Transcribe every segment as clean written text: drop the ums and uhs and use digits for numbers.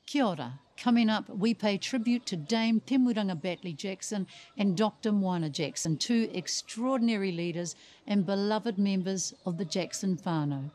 Kia ora. Coming up, we pay tribute to Dame Temuranga Batley Jackson and Dr. Moana Jackson, two extraordinary leaders and beloved members of the Jackson whānau.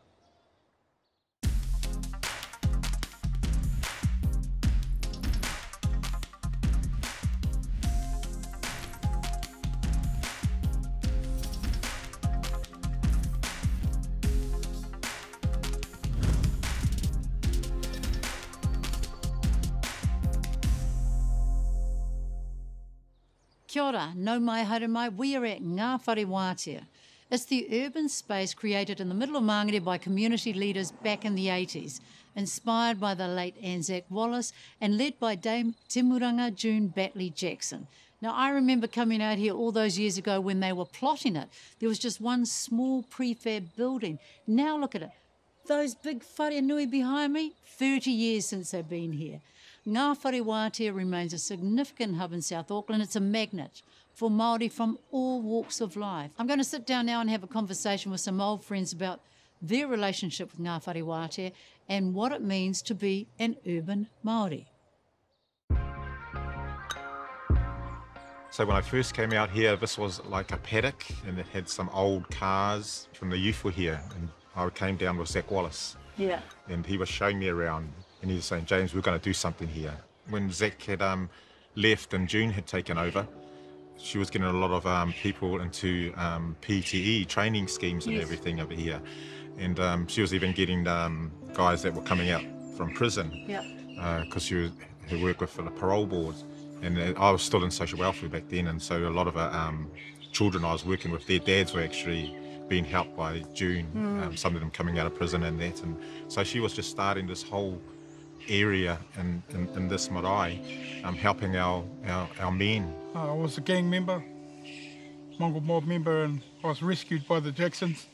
Kia ora, nau mai haere mai, we are at Ngā Whare Wātea. It's the urban space created in the middle of Māngere by community leaders back in the 80s, inspired by the late Anzac Wallace and led by Dame Temuranga June Batley Jackson. Now, I remember coming out here all those years ago when they were plotting it. There was just one small prefab building. Now look at it. Those big whare nui behind me, 30 years since they've been here. Ngā Whare Wātea remains a significant hub in South Auckland. It's a magnet for Māori from all walks of life. I'm going to sit down now and have a conversation with some old friends about their relationship with Ngā Whare Wātea and what it means to be an urban Māori. So when I first came out here, this was like a paddock and it had some old cars from the youth were here. And I came down with Zach Wallace. Yeah. And he was showing me around and he was saying, James, we're going to do something here. When Zach had left and June had taken over, she was getting a lot of people into PTE training schemes and everything over here. And she was even getting guys that were coming out from prison because she worked with the parole board. And I was still in social welfare back then, and so a lot of children I was working with, their dads were actually being helped by June, some of them coming out of prison and that. And so she was just starting this whole area in this marae, helping our men. I was a gang member, Mongol mob member, and I was rescued by the Jacksons.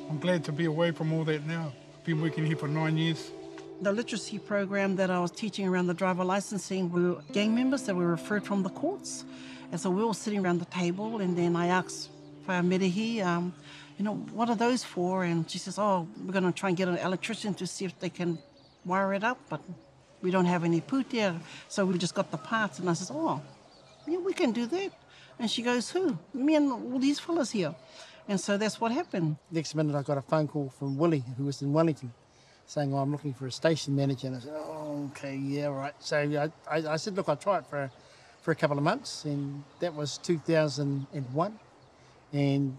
I'm glad to be away from all that now. I've been working here for 9 years. The literacy program that I was teaching around the driver licensing, we were gang members that were referred from the courts. And so we were all sitting around the table, and then I asked Whamerehi, what are those for? And she says, oh, we're going to try and get an electrician to see if they can wire it up, but we don't have any pūtea, so we just got the parts. And I says, oh, yeah, we can do that. And she goes, who? Me and all these fellas here. And so that's what happened. Next minute I got a phone call from Willie, who was in Wellington, saying, oh, I'm looking for a station manager. And I said, oh, okay, yeah, right. So I said, look, I'll try it for a couple of months, and that was 2001. And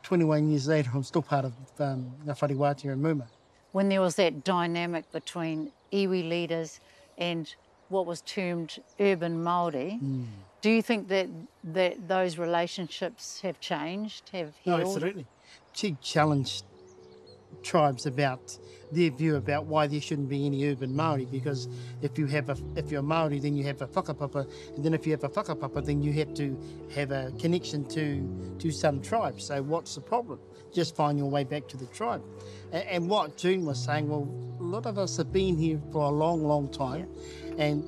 21 years later, I'm still part of Ngā Whare Wātea and Muma. When there was that dynamic between iwi leaders and what was termed urban Māori, do you think that those relationships have changed, have healed? No, absolutely. She challenged tribes about their view about why there shouldn't be any urban Māori, because if you're Māori, then you have a whakapapa, and then if you have a whakapapa, then you have to have a connection to some tribe. So what's the problem? Just find your way back to the tribe. And what June was saying, well, a lot of us have been here for a long, long time, and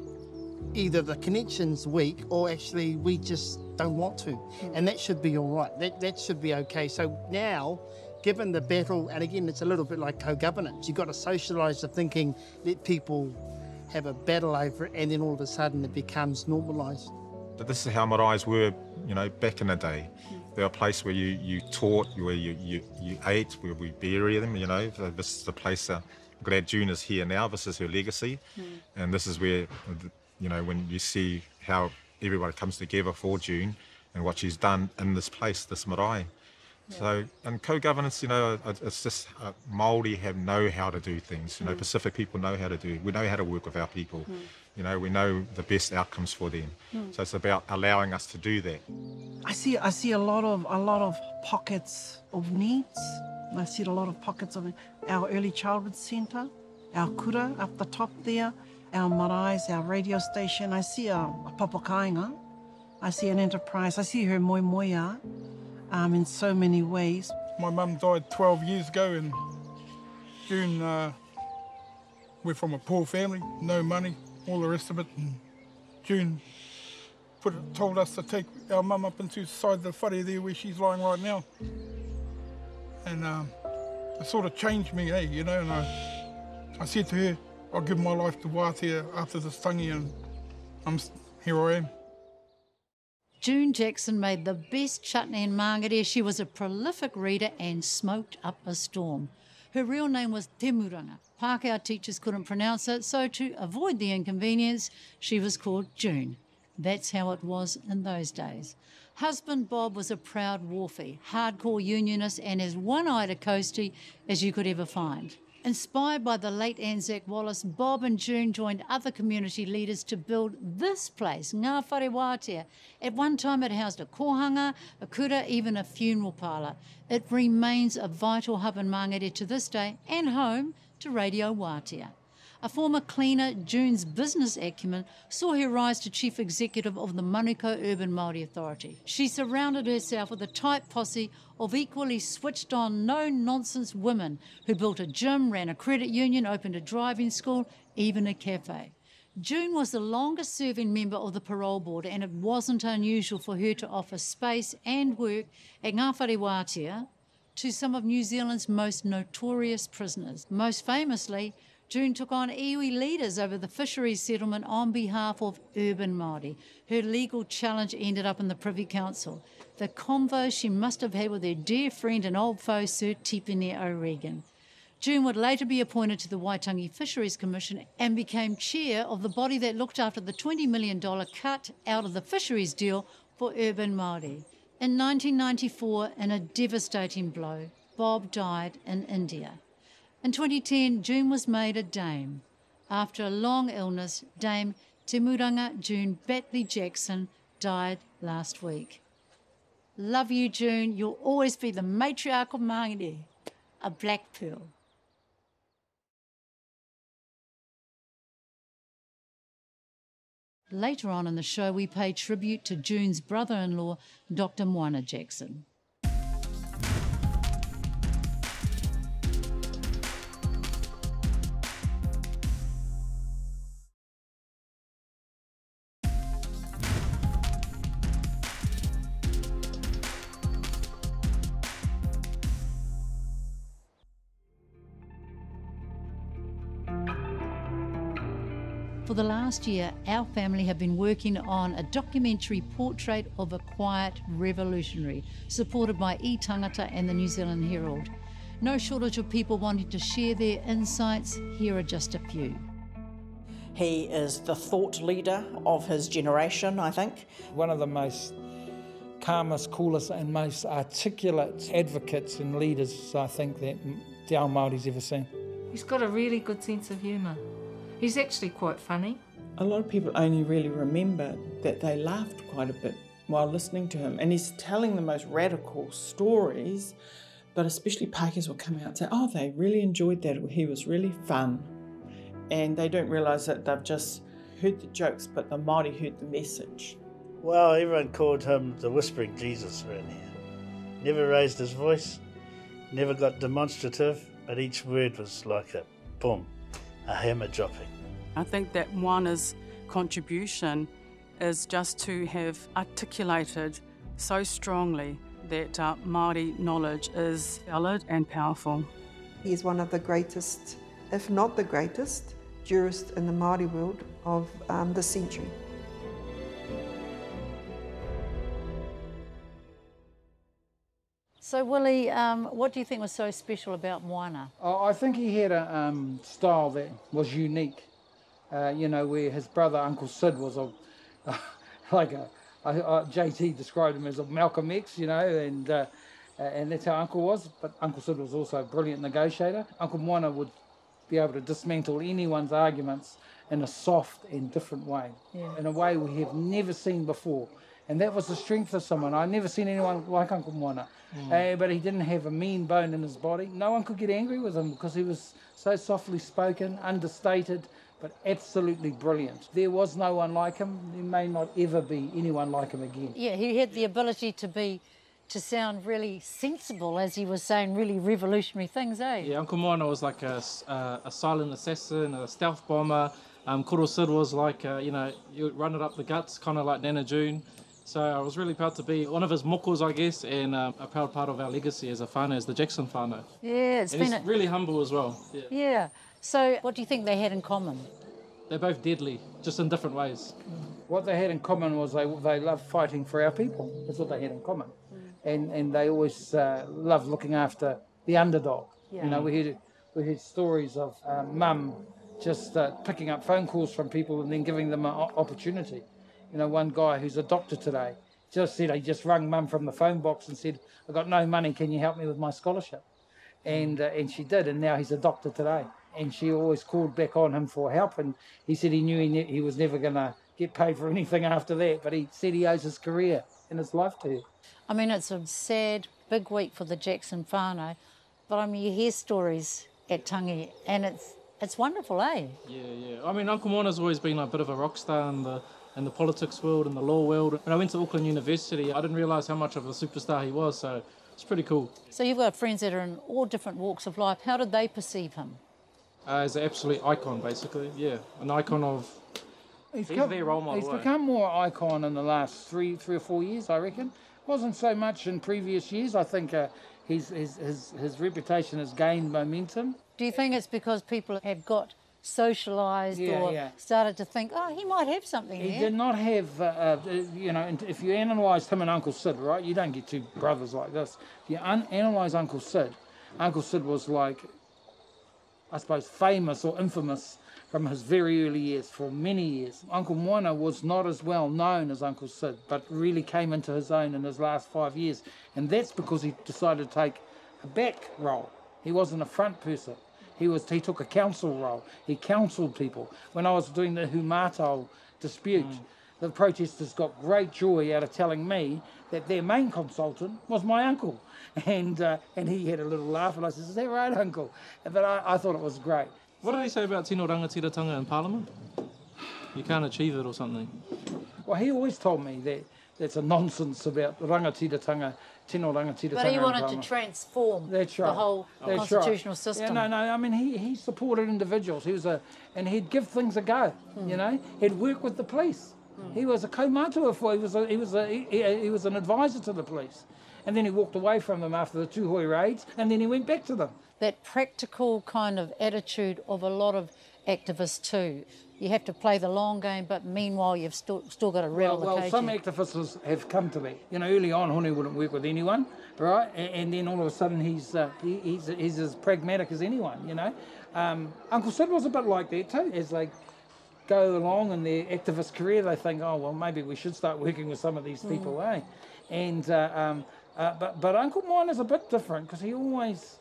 either the connection's weak or actually we just don't want to. And that should be all right. That should be okay. So now, given the battle, and again, it's a little bit like co-governance. You've got to socialise the thinking, let people have a battle over it, and then all of a sudden it becomes normalised. But this is how maraes were, back in the day. They're a place where you taught, where you ate, where we bury them, So this is the place, I'm glad June is here now, this is her legacy. And this is where, when you see how everybody comes together for June and what she's done in this place, this marae. So, and co-governance, it's just Māori know how to do things. Pacific people know how to do. We know how to work with our people. We know the best outcomes for them. So it's about allowing us to do that. I see a lot of pockets of needs. I see a lot of pockets of our early childhood centre, our kura up the top there, our maraes, our radio station. I see a papakainga. I see an enterprise. I see her moimoia. In so many ways. My mum died 12 years ago, and June, we're from a poor family, no money, all the rest of it. And June told us to take our mum up into the side of the whare there where she's lying right now. And it sort of changed me, and I said to her, I give my life to Wātea after this tangi, and here I am. June Jackson made the best chutney in Māngere. She was a prolific reader and smoked up a storm. Her real name was Temuranga. Pākehā teachers couldn't pronounce it, so to avoid the inconvenience, she was called June. That's how it was in those days. Husband Bob was a proud wharfie, hardcore unionist, and as one-eyed a coastie as you could ever find. Inspired by the late Anzac Wallace, Bob and June joined other community leaders to build this place, Ngā Whare Wātea. At one time it housed a kohanga, a kura, even a funeral parlour. It remains a vital hub in Māngere to this day and home to Radio Wātea. A former cleaner, June's business acumen saw her rise to chief executive of the Manukau Urban Māori Authority. She surrounded herself with a tight posse of equally switched-on, no-nonsense women who built a gym, ran a credit union, opened a driving school, even a cafe. June was the longest-serving member of the parole board, and it wasn't unusual for her to offer space and work at Ngā Whare Wātea to some of New Zealand's most notorious prisoners. Most famously, June took on iwi leaders over the fisheries settlement on behalf of urban Māori. Her legal challenge ended up in the Privy Council. The convo she must have had with her dear friend and old foe, Sir Tipene O'Regan. June would later be appointed to the Waitangi Fisheries Commission and became chair of the body that looked after the $20 million cut out of the fisheries deal for urban Māori. In 1994, in a devastating blow, Bob died in India. In 2010, June was made a dame. After a long illness, Dame Temuranga June Batley Jackson died last week. Love you, June. You'll always be the matriarch of Māngere, a black pearl. Later on in the show, we pay tribute to June's brother-in-law, Dr. Moana Jackson. For the last year, our family have been working on a documentary portrait of a quiet revolutionary, supported by E Tangata and the New Zealand Herald. No shortage of people wanting to share their insights. Here are just a few. He is the thought leader of his generation, I think. One of the most calmest, coolest and most articulate advocates and leaders, I think, that Te Ao Māori's ever seen. He's got a really good sense of humour. He's actually quite funny. A lot of people only really remember that they laughed quite a bit while listening to him, and he's telling the most radical stories, but especially Pākehās will come out and say, oh, they really enjoyed that, he was really fun. And they don't realise that they've just heard the jokes, but the Māori heard the message. Well, everyone called him the Whispering Jesus around here. Never raised his voice, never got demonstrative, but each word was like a boom, a hammer dropping. I think that Moana's contribution is just to have articulated so strongly that Māori knowledge is valid and powerful. He's one of the greatest, if not the greatest, jurist in the Māori world of the century. So, Willie, what do you think was so special about Moana? I think he had a style that was unique. You know, where his brother, Uncle Sid, was JT described him as a Malcolm X, you know, and that's how Uncle was. But Uncle Sid was also a brilliant negotiator. Uncle Moana would be able to dismantle anyone's arguments in a soft and different way, in a way we have never seen before. And that was the strength of someone. I've never seen anyone like Uncle Moana. But he didn't have a mean bone in his body. No one could get angry with him because he was so softly spoken, understated, but absolutely brilliant. There was no one like him. There may not ever be anyone like him again. Yeah, he had the ability to sound really sensible as he was saying really revolutionary things, eh? Yeah, Uncle Moana was like a silent assassin, a stealth bomber. Koro Sid was like, you know, you run it up the guts, kind of like Nana June. So I was really proud to be one of his mokos, I guess, and a proud part of our legacy as a whānau, as the Jackson whānau. Yeah, he's really humble as well. Yeah. So what do you think they had in common? They're both deadly, just in different ways. What they had in common was they loved fighting for our people. That's what they had in common. And they always loved looking after the underdog. Yeah. You know, we heard stories of mum just picking up phone calls from people and then giving them an opportunity. You know, one guy who's a doctor today just said he just rang mum from the phone box and said, "I've got no money, can you help me with my scholarship?" And she did, and now he's a doctor today. And she always called back on him for help, and he said he knew he was never going to get paid for anything after that, but he said he owes his career and his life to her. I mean, it's a sad, big week for the Jackson whānau, but I mean, you hear stories at Tangi, and it's wonderful, eh? Yeah. I mean, Uncle Moana's always been a bit of a rock star in the politics world and the law world. When I went to Auckland University, I didn't realise how much of a superstar he was, so it's pretty cool. So you've got friends that are in all different walks of life. How did they perceive him? As an absolute icon, basically, yeah. An icon of... He's their role model. He's become more icon in the last three or 4 years, I reckon. Wasn't so much in previous years. I think his reputation has gained momentum. Do you think it's because people have got socialised or started to think, oh, he might have something He there? did not have, you know, if you analysed him and Uncle Sid, right, you don't get two brothers like this. If you analyse Uncle Sid was like, I suppose, famous or infamous from his very early years, for many years. Uncle Moana was not as well known as Uncle Sid, but really came into his own in his last 5 years. And that's because he decided to take a back role. He wasn't a front person. He took a counsel role. He counselled people. When I was doing the Humato dispute, the protesters got great joy out of telling me that their main consultant was my uncle. And he had a little laugh, and I said, "Is that right, Uncle?" But I thought it was great. What did he say about tino rangatiratanga in Parliament? You can't achieve it or something. Well, he always told me that that's a nonsense about rangatiratanga, tino rangatiratanga. But he wanted to transform the whole constitutional system. Yeah, no, I mean, he supported individuals. And he'd give things a go, you know. He'd work with the police. He was a kaumatua for, he was an advisor to the police. And then he walked away from them after the Tuhoi raids, and then he went back to them. That practical kind of attitude of a lot of activists too. You have to play the long game, but meanwhile you've still got a real occasion. Well, some activists have come to that. You know, early on, Hone wouldn't work with anyone, right? And then all of a sudden he's as pragmatic as anyone, you know. Uncle Sid was a bit like that too. As they go along in their activist career, they think, oh, well, maybe we should start working with some of these people, eh? And but Uncle Moana's a bit different because he always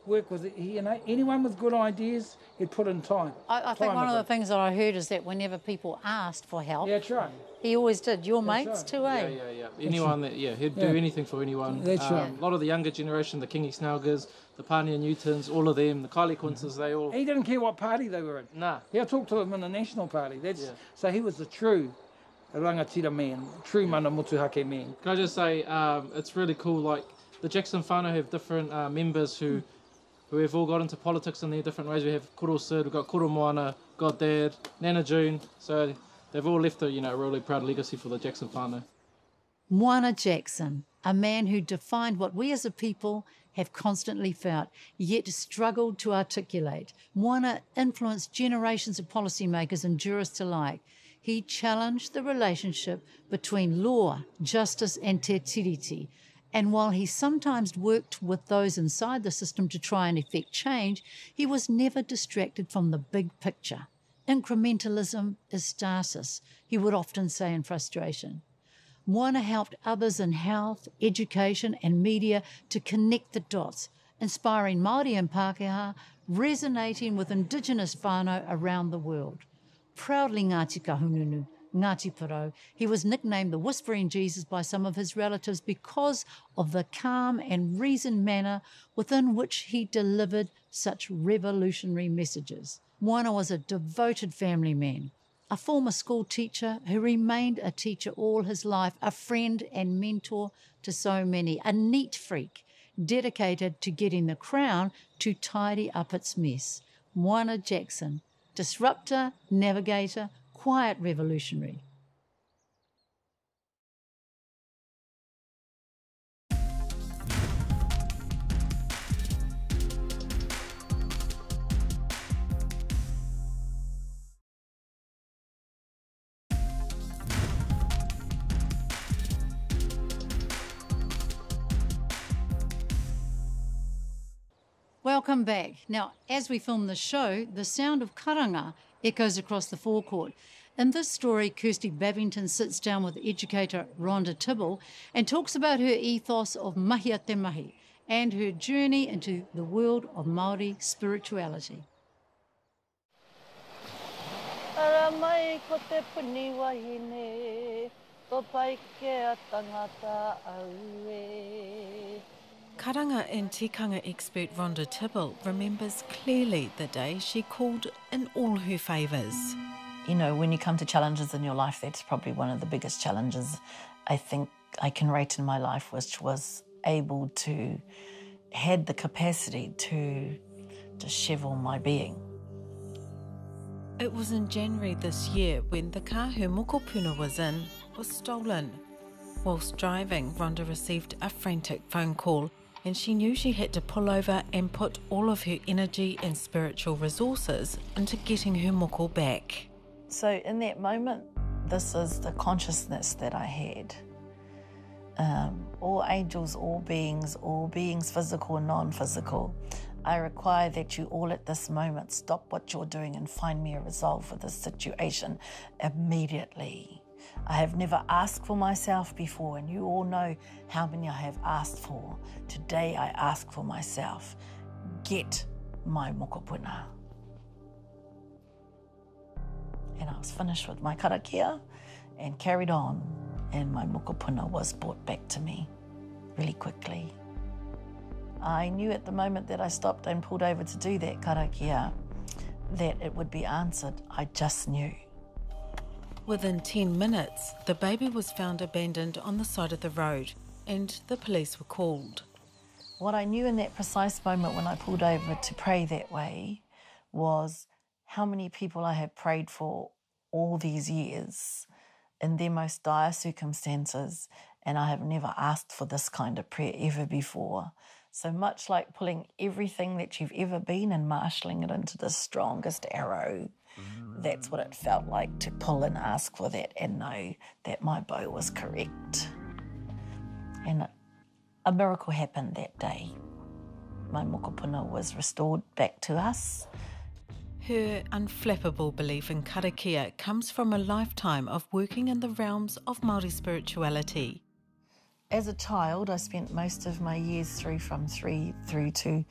worked with, you know, anyone with good ideas, he'd put in time. I think one of the things that I heard is that whenever people asked for help, that's right. He always did. Your mates too, eh? Yeah. Anyone that, he'd do anything for anyone. That's right. A lot of the younger generation, the Kingi Snaugers, the Pania Newtons, all of them, the Kaile Quinces, they all... He didn't care what party they were in. Nah. He'll talk to them in the National Party. So he was the true rangatira man, true mana motuhake man. Can I just say, it's really cool, like, the Jackson whānau have different members who have all got into politics in their different ways. We have Koro Sid, we've got Koro Moana, God Dad, Nana June, so they've all left a really proud legacy for the Jackson whānau. Moana Jackson, a man who defined what we as a people have constantly felt, yet struggled to articulate. Moana influenced generations of policymakers and jurists alike. He challenged the relationship between law, justice and te tiriti. And while he sometimes worked with those inside the system to try and effect change, he was never distracted from the big picture. Incrementalism is stasis, he would often say in frustration. Moana helped others in health, education and media to connect the dots, inspiring Māori and Pākehā, resonating with Indigenous whānau around the world. Proudly Ngāti Kahungunu, Ngāti Porou, he was nicknamed the Whispering Jesus by some of his relatives because of the calm and reasoned manner within which he delivered such revolutionary messages. Moana was a devoted family man, a former school teacher who remained a teacher all his life, a friend and mentor to so many, a neat freak dedicated to getting the Crown to tidy up its mess. Moana Jackson, disruptor, navigator, quiet revolutionary. Welcome back. Now, as we film the show, the sound of karanga echoes across the forecourt. In this story, Kirsty Babington sits down with educator Rhonda Tibble and talks about her ethos of mahi a te mahi and her journey into the world of Māori spirituality. Ara mai ko te puni wahine, ko pai ke a tangata au e. Karanga and tikanga expert Rhonda Tibble remembers clearly the day she called in all her favours. You know, when you come to challenges in your life, that's probably one of the biggest challenges I think I can rate in my life, which was able to, had the capacity to dishevel my being. It was in January this year when the car her mokopuna was in was stolen. Whilst driving, Rhonda received a frantic phone call and she knew she had to pull over and put all of her energy and spiritual resources into getting her moko back. So in that moment, this is the consciousness that I had. All angels, all beings physical and non-physical, I require that you all at this moment stop what you're doing and find me a resolve for this situation immediately. I have never asked for myself before, and you all know how many I have asked for. Today I ask for myself. Get my mokopuna. And I was finished with my karakia and carried on, and my mokopuna was brought back to me really quickly. I knew at the moment that I stopped and pulled over to do that karakia that it would be answered. I just knew. Within 10 minutes, the baby was found abandoned on the side of the road and the police were called. What I knew in that precise moment when I pulled over to pray that way was how many people I had prayed for all these years in their most dire circumstances, and I have never asked for this kind of prayer ever before. So much like pulling everything that you've ever been and marshalling it into the strongest arrow, that's what it felt like to pull and ask for that and know that my bow was correct. And a miracle happened that day. My mokopuna was restored back to us. Her unflappable belief in karakia comes from a lifetime of working in the realms of Māori spirituality. As a child, I spent most of my years from 3 through to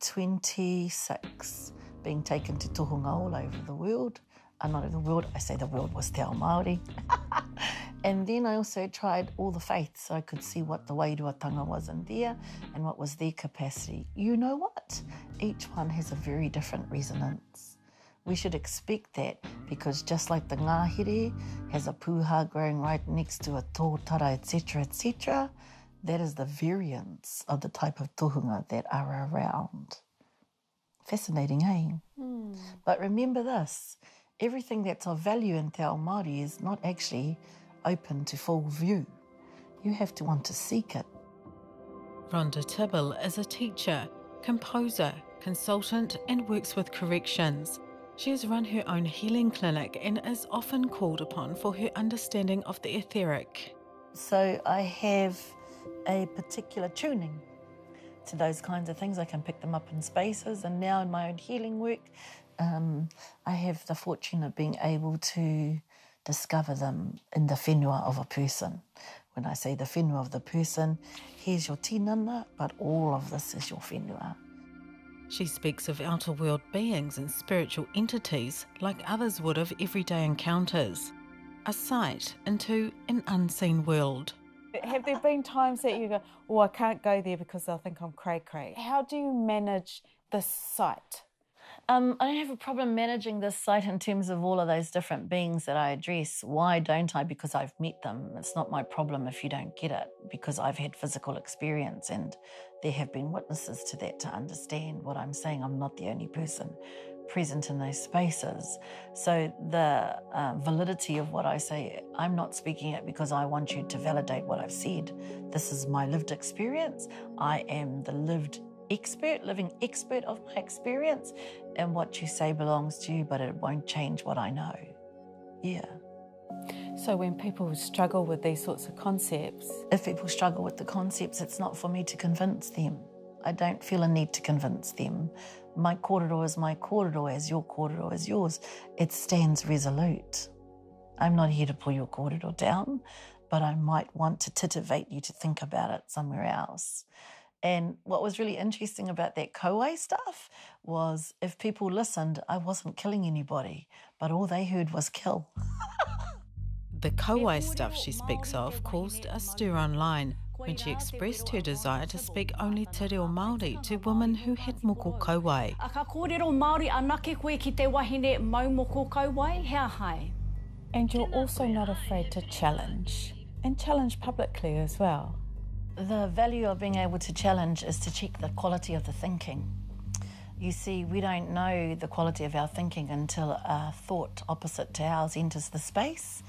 26 being taken to tohunga all over the world. Not over the world, I say the world was te ao Māori. And then I also tried all the faiths so I could see what the wairuatanga was in there and what was their capacity. You know what? Each one has a very different resonance. We should expect that because just like the ngahere has a puha growing right next to a tōtara, etc., that is the variance of the type of tohunga that are around. Fascinating, eh? But remember this, everything that's of value in te ao Māori is not actually open to full view. You have to want to seek it. Rhonda Tibble is a teacher, composer, consultant and works with corrections. She has run her own healing clinic and is often called upon for her understanding of the etheric. So I have a particular tuning to those kinds of things. I can pick them up in spaces, and now in my own healing work, I have the fortune of being able to discover them in the whenua of a person. When I say the whenua of the person, here's your tinana, but all of this is your whenua. She speaks of outer world beings and spiritual entities like others would of everyday encounters, a sight into an unseen world. Have there been times that you go, oh, I can't go there because they'll think I'm cray-cray? How do you manage this sight? I don't have a problem managing this site in terms of all of those different beings that I address. Why don't I? Because I've met them. It's not my problem if you don't get it, because I've had physical experience and there have been witnesses to that to understand what I'm saying. I'm not the only person present in those spaces. So the validity of what I say, I'm not speaking it because I want you to validate what I've said. This is my lived experience. I am the living expert of my experience, and what you say belongs to you, but it won't change what I know. Yeah. So when people struggle with these sorts of concepts... If people struggle with the concepts, it's not for me to convince them. I don't feel a need to convince them. My kōrero is my kōrero, as your kōrero is yours. It stands resolute. I'm not here to pull your kōrero down, but I might want to titivate you to think about it somewhere else. And what was really interesting about that kauai stuff was if people listened, I wasn't killing anybody, but all they heard was kill. The kauai stuff she speaks of caused a stir online when she expressed her desire to speak only te reo Māori to women who had moko kauai. A ka kōrero Māori anake koe ki te wahine mau moko kauai, hea hai. And you're also not afraid to challenge, and challenge publicly as well. The value of being able to challenge is to check the quality of the thinking. You see, we don't know the quality of our thinking until a thought opposite to ours enters the space.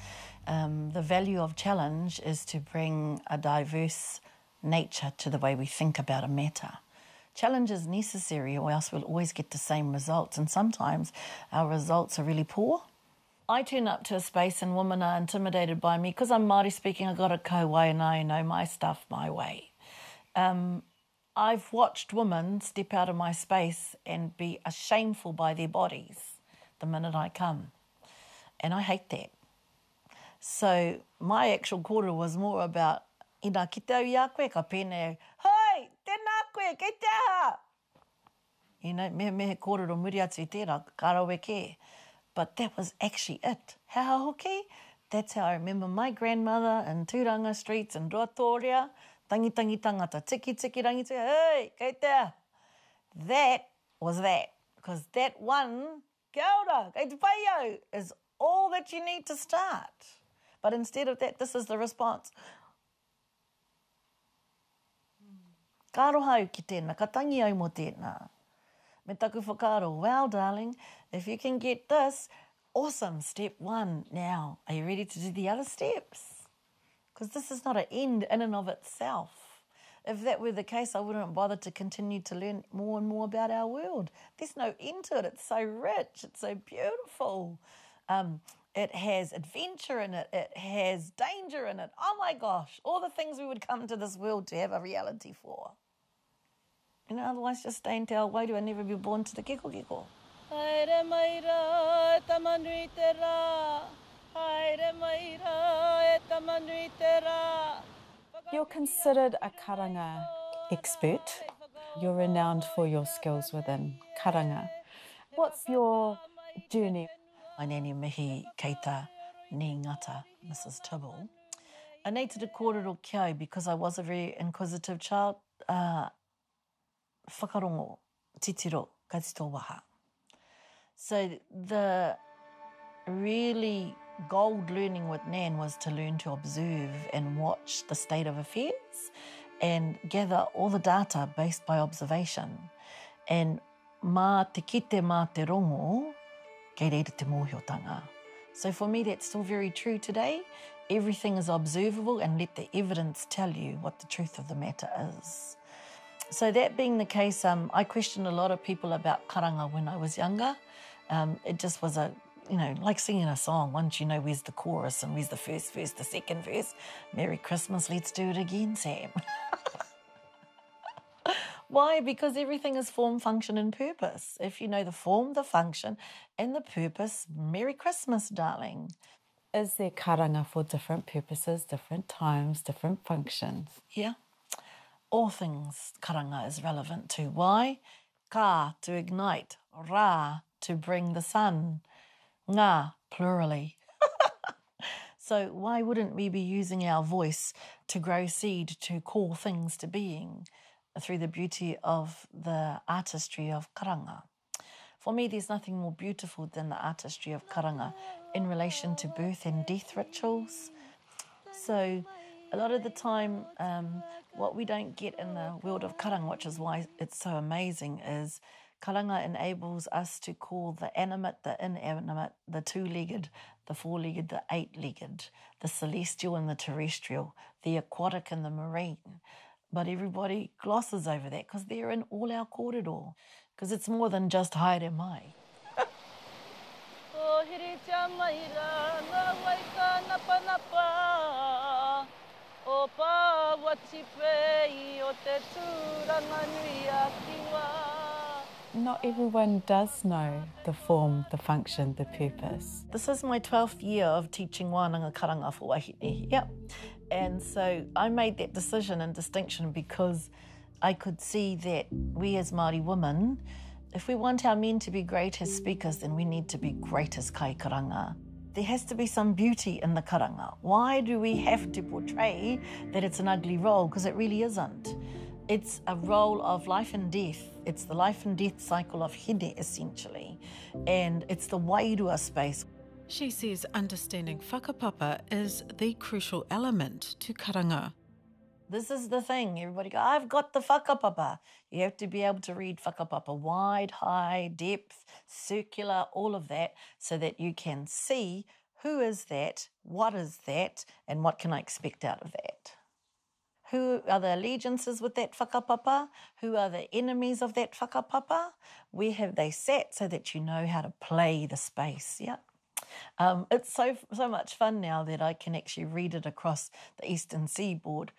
The value of challenge is to bring a diverse nature to the way we think about a matter. Challenge is necessary or else we'll always get the same results, and sometimes our results are really poor. I turn up to a space and women are intimidated by me because I'm Māori speaking, I've got a kauai and I know my stuff my way. I've watched women step out of my space and be shameful by their bodies the minute I come. And I hate that. So my actual kōrero was more about, ina ki tau i a koe, ka pēnei, hei, tēnā koe, kei te aha. You know, mehe kōrero muri atu i tērā, kārawe ke. But that was actually it. How hoki? That's how I remember my grandmother in Tūranga streets in Rotoria, tangi tangata, tiki rangi, hey, kei te aha. That was that. Because that one, kia ora, kei te paio, is all that you need to start. But instead of that, this is the response. Ka rohau ki tēnā, ka tangi au mo tēnā. Me taku whakaro, well, darling, if you can get this, awesome, step one. Now, are you ready to do the other steps? Because this is not an end in and of itself. If that were the case, I wouldn't bother to continue to learn more and more about our world. There's no end to it. It's so rich. It's so beautiful. It has adventure in it. It has danger in it. Oh my gosh, all the things we would come to this world to have a reality for. You know, otherwise just stay in te ao wairu and never be born to the keko. Haere mai rā, e tamanui te rā. Haere mai rā, e tamanui te rā. You're considered a karanga expert. You're renowned for your skills within karanga. What's your journey? My nene mihi keita ni ngata, Mrs. Tibble. I needed a kōrero kiau because I was a very inquisitive child. Whakarongo, titiro, katito waha. So the really gold learning with Nan was to learn to observe and watch the state of affairs and gather all the data based by observation. And mā te kite mā te rongo, kei reira te mōhiotanga. So for me, that's still very true today. Everything is observable and let the evidence tell you what the truth of the matter is. So that being the case, I questioned a lot of people about karanga when I was younger. It just was like singing a song. Once you know where's the chorus and where's the first verse, the second verse. Merry Christmas, let's do it again, Sam. Why? Because everything is form, function and purpose. If you know the form, the function and the purpose, Merry Christmas, darling. Is there karanga for different purposes, different times, different functions? Yeah. All things karanga is relevant to. Why? Ka, to ignite. Ra, to bring the sun. Ngā, plurally. So why wouldn't we be using our voice to grow seed, to call things to being through the beauty of the artistry of karanga? For me, there's nothing more beautiful than the artistry of karanga in relation to birth and death rituals. So a lot of the time, what we don't get in the world of karanga, which is why it's so amazing, is karanga enables us to call the animate, the inanimate, the two-legged, the four-legged, the eight-legged, the celestial and the terrestrial, the aquatic and the marine. But everybody glosses over that because they're in all our kōrero, because it's more than just haere mai. O hiri tia mai rā, ngā waika napa napa. O o pā wati pei o te tūranga nui a kiwa. Not everyone does know the form, the function, the purpose. This is my 12th year of teaching wānanga karanga for wahine. Yep. And so I made that decision and distinction because I could see that we as Māori women, if we want our men to be great as speakers, then we need to be great as kai karanga. There has to be some beauty in the karanga. Why do we have to portray that it's an ugly role? Because it really isn't. It's a role of life and death. It's the life and death cycle of hine, essentially. And it's the wairua space. She says understanding whakapapa is the crucial element to karanga. This is the thing. Everybody go, I've got the whakapapa. You have to be able to read whakapapa wide, high, depth, circular, all of that, so that you can see who is that, what is that, and what can I expect out of that. Who are the allegiances with that whakapapa? Who are the enemies of that whakapapa? Where have they sat so that you know how to play the space, yeah? It's so much fun now that I can actually read it across the eastern seaboard.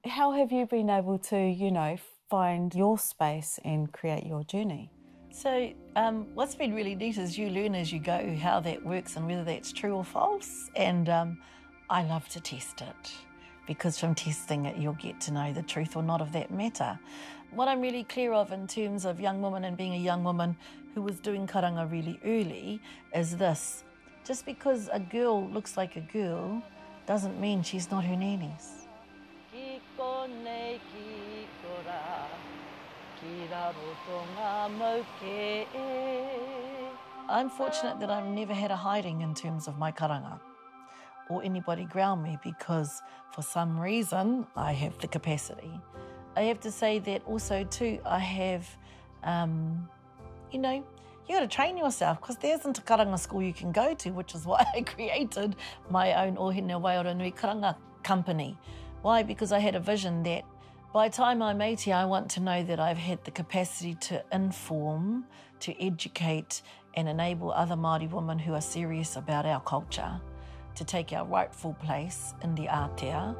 How have you been able to, find your space and create your journey? So what's been really neat is you learn as you go how that works and whether that's true or false. And I love to test it, because from testing it, you'll get to know the truth or not of that matter. What I'm really clear of in terms of young women and being a young woman who was doing karanga really early is this. Just because a girl looks like a girl doesn't mean she's not her nannies. I'm fortunate that I've never had a hiding in terms of my karanga or anybody ground me, because for some reason I have the capacity. I have to say that also too, I have, you got to train yourself, because there isn't a karanga school you can go to, which is why I created my own Ohine Waiora Karanga company. Why? Because I had a vision that by the time I'm 80, I want to know that I've had the capacity to inform, to educate and enable other Māori women who are serious about our culture to take our rightful place in the Aotea